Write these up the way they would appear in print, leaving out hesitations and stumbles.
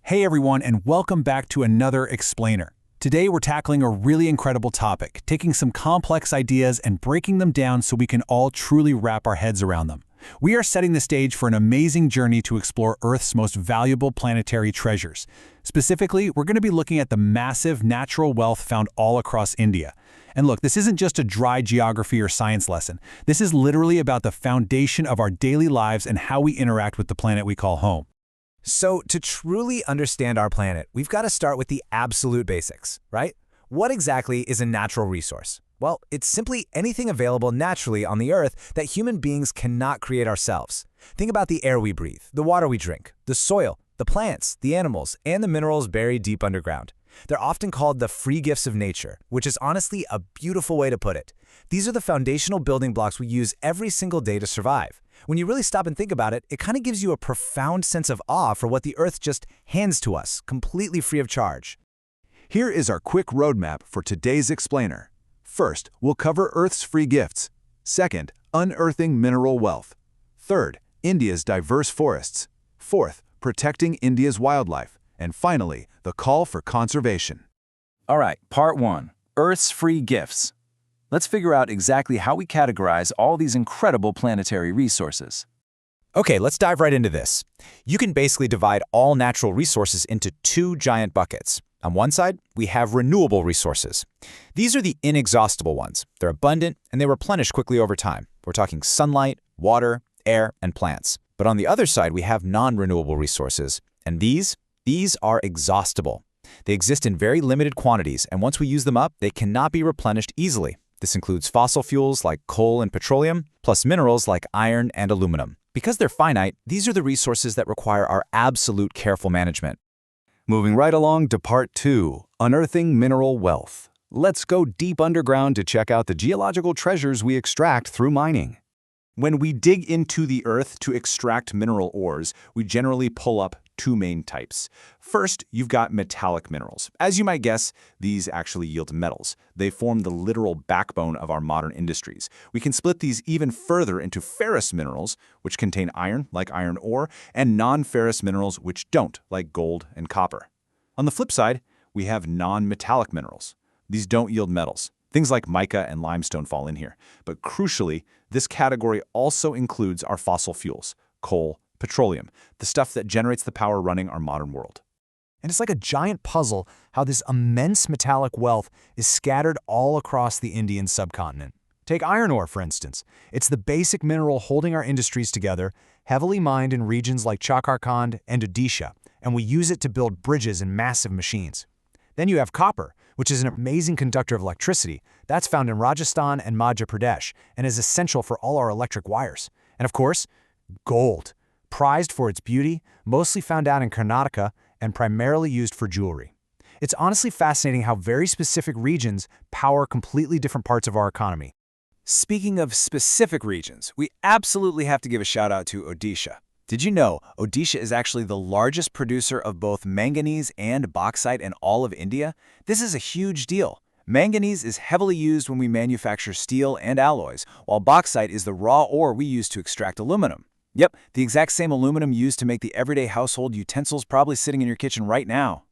Hey everyone, and welcome back to another Explainer. Today we're tackling a really incredible topic, taking some complex ideas and breaking them down so we can all truly wrap our heads around them. We are setting the stage for an amazing journey to explore Earth's most valuable planetary treasures. Specifically, we're going to be looking at the massive natural wealth found all across India. And look, this isn't just a dry geography or science lesson. This is literally about the foundation of our daily lives and how we interact with the planet we call home. So to truly understand our planet, we've got to start with the absolute basics, right? What exactly is a natural resource? Well, it's simply anything available naturally on the Earth that human beings cannot create ourselves. Think about the air we breathe, the water we drink, the soil, the plants, the animals, and the minerals buried deep underground. They're often called the free gifts of nature, which is honestly a beautiful way to put it. These are the foundational building blocks we use every single day to survive. When you really stop and think about it, it kind of gives you a profound sense of awe for what the Earth just hands to us, completely free of charge. Here is our quick roadmap for today's Explainer. First, we'll cover Earth's free gifts. Second, unearthing mineral wealth. Third, India's diverse forests. Fourth, protecting India's wildlife. And finally, the call for conservation. All right, part one, Earth's free gifts. Let's figure out exactly how we categorize all these incredible planetary resources. Okay, let's dive right into this. You can basically divide all natural resources into two giant buckets. On one side, we have renewable resources. These are the inexhaustible ones. They're abundant and they replenish quickly over time. We're talking sunlight, water, air, and plants. But on the other side, we have non-renewable resources. And these are exhaustible. They exist in very limited quantities, and once we use them up, they cannot be replenished easily. This includes fossil fuels like coal and petroleum, plus minerals like iron and aluminum. Because they're finite, these are the resources that require our absolute careful management. Moving right along to part two, unearthing mineral wealth. Let's go deep underground to check out the geological treasures we extract through mining. When we dig into the Earth to extract mineral ores, we generally pull up two main types. First, you've got metallic minerals. As you might guess, these actually yield metals. They form the literal backbone of our modern industries. We can split these even further into ferrous minerals, which contain iron, like iron ore, and non-ferrous minerals, which don't, like gold and copper. On the flip side, we have non-metallic minerals. These don't yield metals. Things like mica and limestone fall in here. But crucially, this category also includes our fossil fuels, coal, petroleum, the stuff that generates the power running our modern world. And it's like a giant puzzle how this immense metallic wealth is scattered all across the Indian subcontinent. Take iron ore, for instance. It's the basic mineral holding our industries together, heavily mined in regions like Chakarkand and Odisha, and we use it to build bridges and massive machines. Then you have copper, which is an amazing conductor of electricity. That's found in Rajasthan and Madhya Pradesh and is essential for all our electric wires. And of course, gold, prized for its beauty, mostly found out in Karnataka and primarily used for jewelry. It's honestly fascinating how very specific regions power completely different parts of our economy. Speaking of specific regions, we absolutely have to give a shout out to Odisha. Did you know Odisha is actually the largest producer of both manganese and bauxite in all of India? This is a huge deal. Manganese is heavily used when we manufacture steel and alloys, while bauxite is the raw ore we use to extract aluminum. Yep, the exact same aluminum used to make the everyday household utensils probably sitting in your kitchen right now.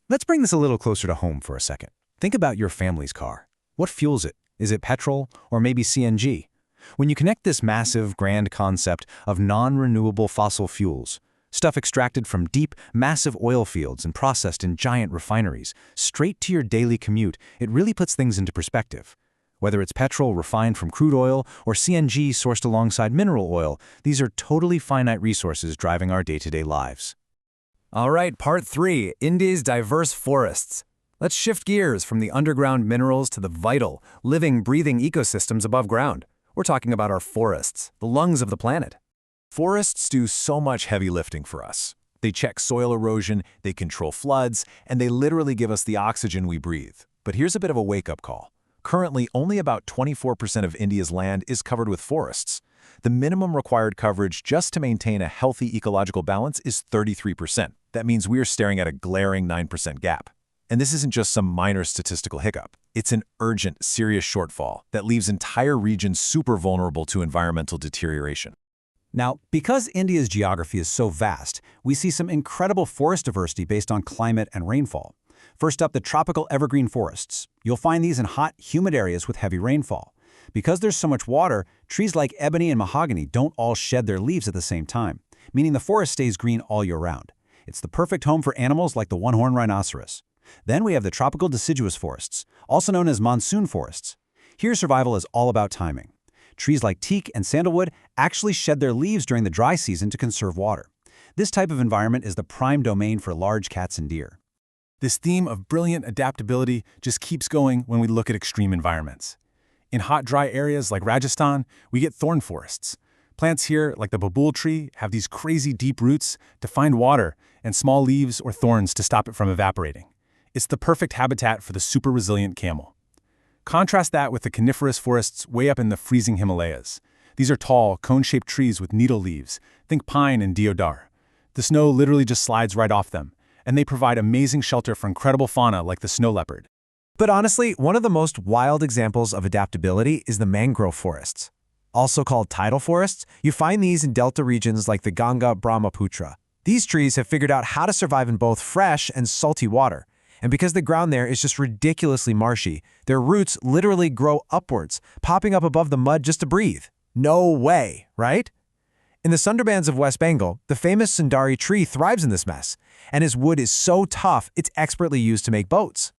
Let's bring this a little closer to home for a second. Think about your family's car. What fuels it? Is it petrol or maybe CNG? When you connect this massive, grand concept of non-renewable fossil fuels, stuff extracted from deep, massive oil fields and processed in giant refineries, straight to your daily commute, it really puts things into perspective. Whether it's petrol refined from crude oil or CNG sourced alongside mineral oil, these are totally finite resources driving our day-to-day lives. All right, part three, India's diverse forests. Let's shift gears from the underground minerals to the vital, living, breathing ecosystems above ground. We're talking about our forests, the lungs of the planet. Forests do so much heavy lifting for us. They check soil erosion, they control floods, and they literally give us the oxygen we breathe. But here's a bit of a wake-up call. Currently, only about 24% of India's land is covered with forests. The minimum required coverage just to maintain a healthy ecological balance is 33%. That means we're staring at a glaring 9% gap. And this isn't just some minor statistical hiccup. It's an urgent, serious shortfall that leaves entire regions super vulnerable to environmental deterioration. Now, because India's geography is so vast, we see some incredible forest diversity based on climate and rainfall. First up, the tropical evergreen forests. You'll find these in hot, humid areas with heavy rainfall. Because there's so much water, trees like ebony and mahogany don't all shed their leaves at the same time, meaning the forest stays green all year round. It's the perfect home for animals like the one-horned rhinoceros. Then we have the tropical deciduous forests, also known as monsoon forests. Here survival is all about timing. Trees like teak and sandalwood actually shed their leaves during the dry season to conserve water. This type of environment is the prime domain for large cats and deer. This theme of brilliant adaptability just keeps going when we look at extreme environments. In hot, dry areas like Rajasthan, we get thorn forests. Plants here, like the babool tree, have these crazy deep roots to find water and small leaves or thorns to stop it from evaporating. It's the perfect habitat for the super resilient camel. Contrast that with the coniferous forests way up in the freezing Himalayas. These are tall, cone-shaped trees with needle leaves. Think pine and deodar. The snow literally just slides right off them, and they provide amazing shelter for incredible fauna like the snow leopard. But honestly, one of the most wild examples of adaptability is the mangrove forests. Also called tidal forests, you find these in delta regions like the Ganga-Brahmaputra. These trees have figured out how to survive in both fresh and salty water. And because the ground there is just ridiculously marshy, their roots literally grow upwards, popping up above the mud just to breathe. No way, right? In the Sundarbans of West Bengal, the famous Sundari tree thrives in this mess, and its wood is so tough it's expertly used to make boats.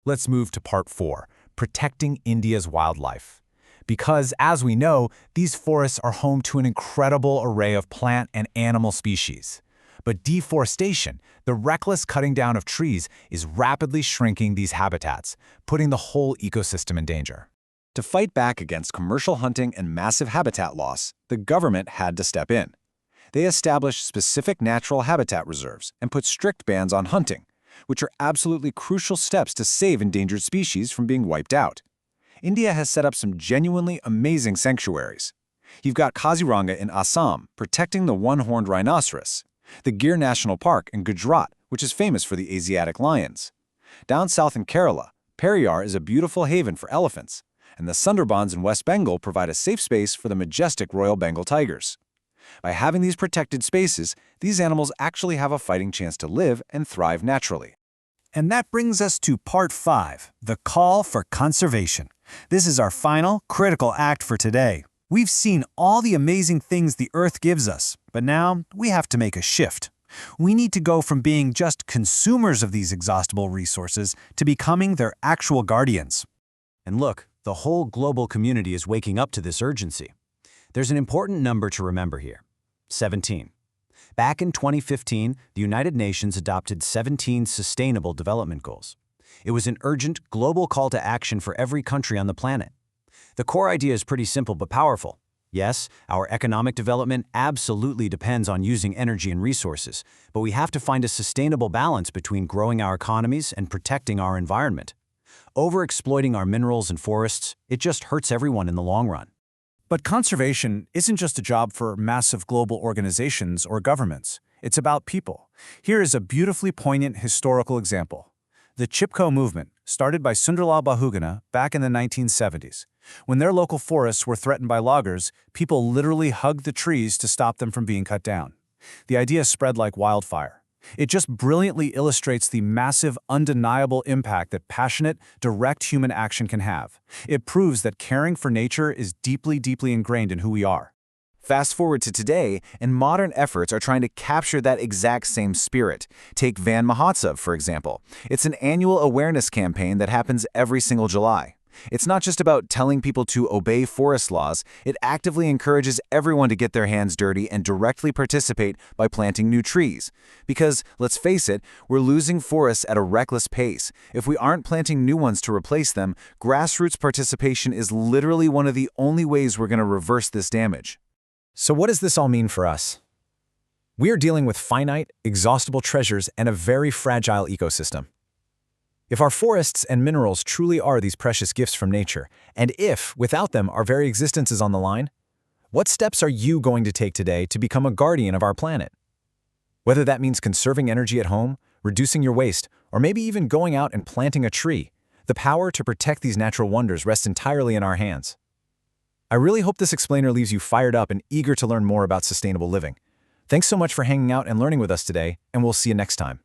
Let's move to part 4, protecting India's wildlife. Because, as we know, these forests are home to an incredible array of plant and animal species. But deforestation, the reckless cutting down of trees, is rapidly shrinking these habitats, putting the whole ecosystem in danger. To fight back against commercial hunting and massive habitat loss, the government had to step in. They established specific natural habitat reserves and put strict bans on hunting, which are absolutely crucial steps to save endangered species from being wiped out. India has set up some genuinely amazing sanctuaries. You've got Kaziranga in Assam, protecting the one-horned rhinoceros, the Gir National Park in Gujarat, which is famous for the Asiatic lions. Down south in Kerala, Periyar is a beautiful haven for elephants, and the Sundarbans in West Bengal provide a safe space for the majestic Royal Bengal tigers. By having these protected spaces, these animals actually have a fighting chance to live and thrive naturally. And that brings us to part 5, the call for conservation. This is our final, critical act for today. We've seen all the amazing things the Earth gives us, but now we have to make a shift. We need to go from being just consumers of these exhaustible resources to becoming their actual guardians. And look, the whole global community is waking up to this urgency. There's an important number to remember here: 17. Back in 2015, the United Nations adopted 17 Sustainable Development Goals. It was an urgent global call to action for every country on the planet. The core idea is pretty simple but powerful. Yes, our economic development absolutely depends on using energy and resources, but we have to find a sustainable balance between growing our economies and protecting our environment. Overexploiting our minerals and forests, it just hurts everyone in the long run. But conservation isn't just a job for massive global organizations or governments. It's about people. Here is a beautifully poignant historical example. The Chipko movement, started by Sunderlal Bahuguna back in the 1970s. When their local forests were threatened by loggers, people literally hugged the trees to stop them from being cut down. The idea spread like wildfire. It just brilliantly illustrates the massive, undeniable impact that passionate, direct human action can have. It proves that caring for nature is deeply, deeply ingrained in who we are. Fast forward to today, and modern efforts are trying to capture that exact same spirit. Take Van Mahotsav, for example. It's an annual awareness campaign that happens every single July. It's not just about telling people to obey forest laws, it actively encourages everyone to get their hands dirty and directly participate by planting new trees. Because, let's face it, we're losing forests at a reckless pace. If we aren't planting new ones to replace them, grassroots participation is literally one of the only ways we're going to reverse this damage. So what does this all mean for us? We are dealing with finite, exhaustible treasures and a very fragile ecosystem. If our forests and minerals truly are these precious gifts from nature, and if, without them, our very existence is on the line, what steps are you going to take today to become a guardian of our planet? Whether that means conserving energy at home, reducing your waste, or maybe even going out and planting a tree, the power to protect these natural wonders rests entirely in our hands. I really hope this explainer leaves you fired up and eager to learn more about sustainable living. Thanks so much for hanging out and learning with us today, and we'll see you next time.